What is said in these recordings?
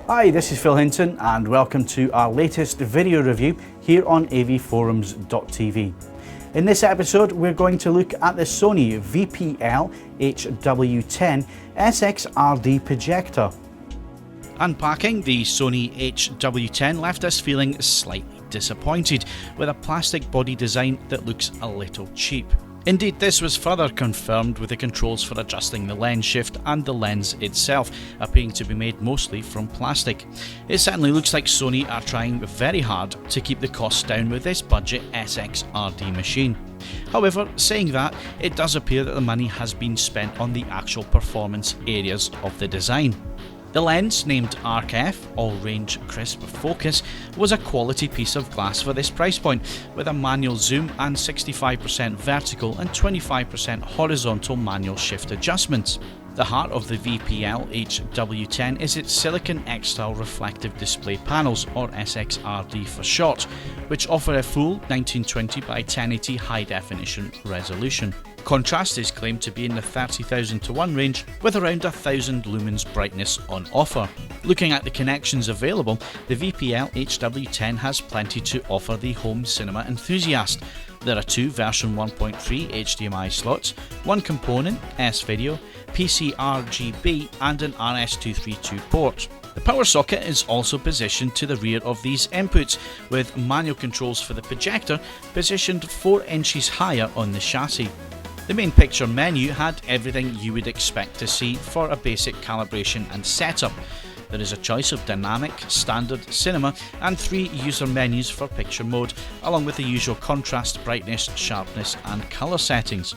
Hi, this is Phil Hinton and welcome to our latest video review here on avforums.tv. In this episode we're going to look at the Sony VPL HW10 SXRD projector. Unpacking the Sony HW10 left us feeling slightly disappointed with a plastic body design that looks a little cheap. Indeed, this was further confirmed with the controls for adjusting the lens shift and the lens itself appearing to be made mostly from plastic. It certainly looks like Sony are trying very hard to keep the costs down with this budget SXRD machine. However, saying that, it does appear that the money has been spent on the actual performance areas of the design. The lens, named Arc-F, All-Range Crisp Focus, was a quality piece of glass for this price point, with a manual zoom and 65% vertical and 25% horizontal manual shift adjustments. The heart of the VPL HW10 is its Silicon X-Style reflective display panels, or SXRD for short, which offer a full 1920 by 1080 high definition resolution. Contrast is claimed to be in the 30,000 to 1 range, with around 1000 lumens brightness on offer. Looking at the connections available, the VPL HW10 has plenty to offer the home cinema enthusiast. There are two version 1.3 HDMI slots, one component, S-Video, PC-RGB and an RS-232 port. The power socket is also positioned to the rear of these inputs, with manual controls for the projector positioned 4 inches higher on the chassis. The main picture menu had everything you would expect to see for a basic calibration and setup. There is a choice of dynamic, standard, cinema and 3 user menus for picture mode, along with the usual contrast, brightness, sharpness and colour settings.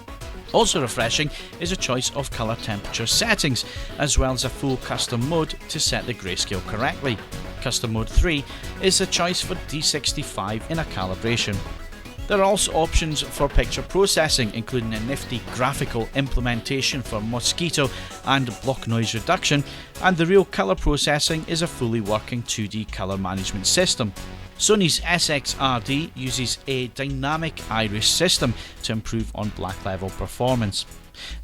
Also refreshing is a choice of colour temperature settings, as well as a full custom mode to set the grayscale correctly. Custom mode 3 is a choice for D65 in a calibration. There are also options for picture processing, including a nifty graphical implementation for mosquito and block noise reduction, and the real colour processing is a fully working 2D colour management system. Sony's SXRD uses a dynamic iris system to improve on black level performance.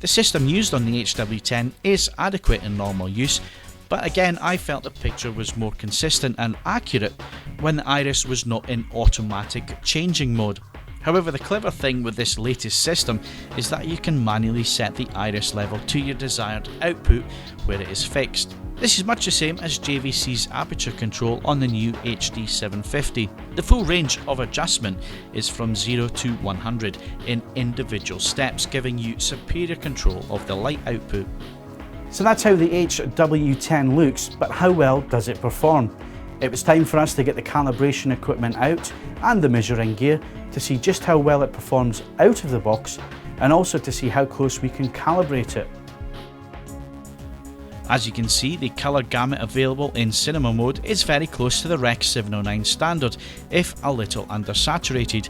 The system used on the HW10 is adequate in normal use, but again I felt the picture was more consistent and accurate when the iris was not in automatic changing mode. However, the clever thing with this latest system is that you can manually set the iris level to your desired output where it is fixed. This is much the same as JVC's aperture control on the new HD 750. The full range of adjustment is from 0 to 100 in individual steps, giving you superior control of the light output. So that's how the HW10 looks, but how well does it perform? It was time for us to get the calibration equipment out and the measuring gear to see just how well it performs out of the box, and also to see how close we can calibrate it. As you can see, the colour gamut available in cinema mode is very close to the Rec 709 standard, if a little undersaturated.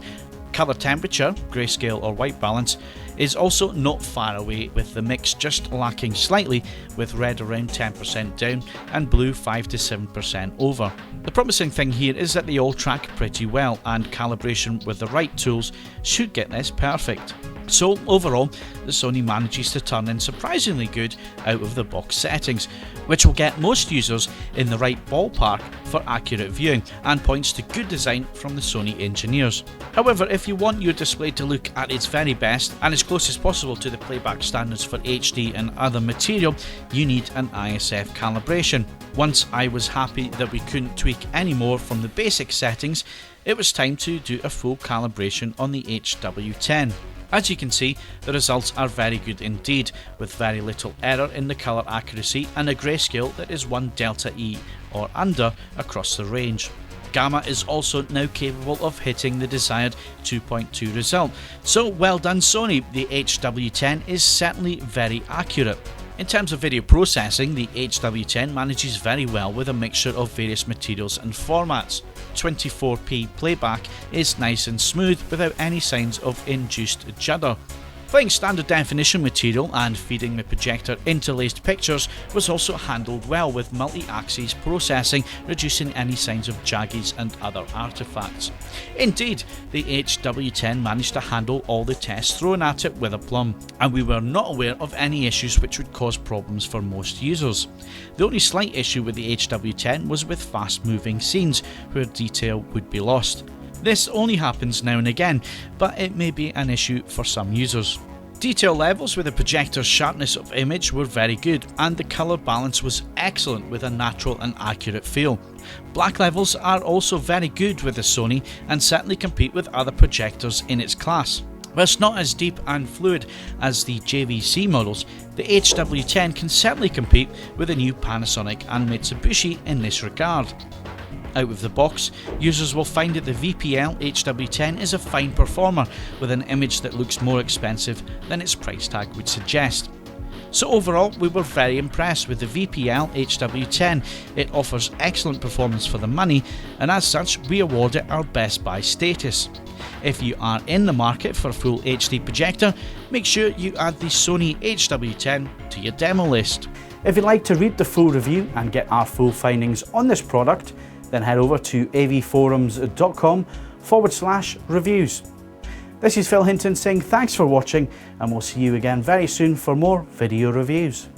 Colour temperature, grayscale or white balance, is also not far away, with the mix just lacking slightly, with red around 10% down and blue 5 to 7% over. The promising thing here is that they all track pretty well, and calibration with the right tools should get this perfect. So overall, the Sony manages to turn in surprisingly good out of the box settings, which will get most users in the right ballpark for accurate viewing, and points to good design from the Sony engineers. However, if you want your display to look at its very best and as close as possible to the playback standards for HD and other material, you need an ISF calibration. Once I was happy that we couldn't tweak any more from the basic settings, it was time to do a full calibration on the HW10. As you can see, the results are very good indeed, with very little error in the colour accuracy and a grayscale that is 1 delta E or under across the range. Gamma is also now capable of hitting the desired 2.2 result, so well done Sony, the HW10 is certainly very accurate. In terms of video processing, the HW10 manages very well with a mixture of various materials and formats. 24p playback is nice and smooth without any signs of induced judder. Applying standard definition material and feeding the projector interlaced pictures was also handled well with multi-axis processing, reducing any signs of jaggies and other artifacts. Indeed, the HW10 managed to handle all the tests thrown at it with aplomb, and we were not aware of any issues which would cause problems for most users. The only slight issue with the HW10 was with fast moving scenes where detail would be lost. This only happens now and again, but it may be an issue for some users. Detail levels with the projector's sharpness of image were very good, and the colour balance was excellent with a natural and accurate feel. Black levels are also very good with the Sony and certainly compete with other projectors in its class. While it's not as deep and fluid as the JVC models, the HW10 can certainly compete with the new Panasonic and Mitsubishi in this regard. Out of the box, users will find that the VPL HW10 is a fine performer with an image that looks more expensive than its price tag would suggest. So overall, we were very impressed with the VPL HW10. It offers excellent performance for the money, and as such we award it our Best Buy status. If you are in the market for a full HD projector, make sure you add the Sony HW10 to your demo list. If you'd like to read the full review and get our full findings on this product, then head over to avforums.com/reviews. This is Phil Hinton saying thanks for watching, and we'll see you again very soon for more video reviews.